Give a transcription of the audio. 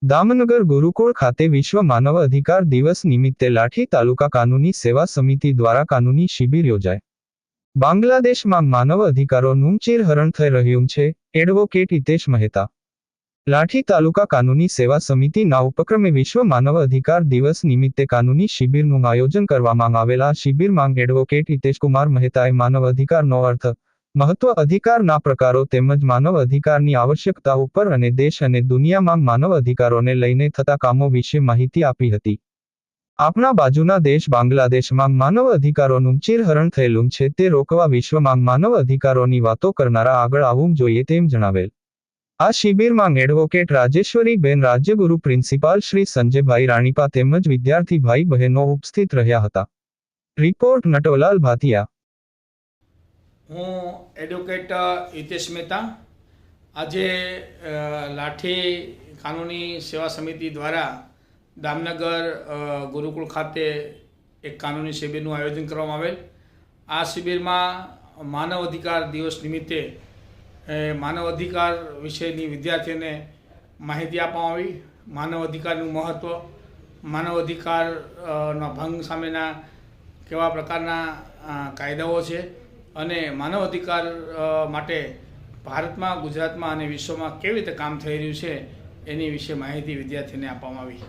દામનગર ગુરુકુળ ખાતે વિશ્વ માનવ અધિકાર દિવસ નિમિત્તે લાઠી તાલુકા કાનૂની સેવા સમિતિ દ્વારા કાનૂની શિબિર યોજાઈ। બાંગ્લાદેશમાં માનવ અધિકારોનું ચીરહરણ થઈ રહ્યું છે, એડવોકેટ હિતેશ મહેતા। લાઠી તાલુકા કાનૂની સેવા સમિતિના ઉપક્રમે વિશ્વ માનવ અધિકાર દિવસ નિમિત્તે કાનૂની શિબિરનું આયોજન કરવામાં આવેલ આ શિબિરમાં એડવોકેટ હિતેશકુમાર મહેતાએ માનવ અધિકારનો અર્થ, મહત્વ, અધિકારના પ્રકારો તેમજ માનવ અધિકારની આવશ્યકતાઓ પર અને દેશ અને દુનિયામાં માનવ અધિકારોને લઈને થતા કામો વિશે માહિતી આપી હતી। આપણા બાજુના દેશ બાંગ્લાદેશમાં માનવ અધિકારોનું ચીરહરણ થયેલું છે તે રોકવા વિશ્વમાં માનવ અધિકારોની વાતો કરનારા આગળ આવવું જોઈએ તેમ જણાવેલ। આ શિબિરમાં એડવોકેટ રાજેશ્વરીબેન રાજ્યગુરુ, પ્રિન્સિપાલ શ્રી સંજયભાઈ રાણીપા તેમજ વિદ્યાર્થી ભાઈ બહેનો ઉપસ્થિત રહ્યા હતા। રિપોર્ટ નટવલાલ ભાતિયા। હું એડવોકેટ હિતેશ મહેતા આજે લાઠી કાનૂની સેવા સમિતિ દ્વારા દામનગર ગુરુકુળ ખાતે એક કાનૂની શિબિરનું આયોજન કરવામાં આવેલ। આ શિબિરમાં માનવ અધિકાર દિવસ નિમિત્તે માનવ અધિકાર વિશેની વિદ્યાર્થીઓને માહિતી આપવામાં આવી। માનવ અધિકારનું મહત્ત્વ, માનવ અધિકારના ભંગ સામેના કેવા પ્રકારના કાયદાઓ છે અને માનવ અધિકાર માટે ભારતમાં, ગુજરાતમાં અને વિશ્વમાં કેવી રીતે કામ થઈ રહ્યું છે એની વિશે માહિતી વિદ્યાર્થીને આપવામાં આવી।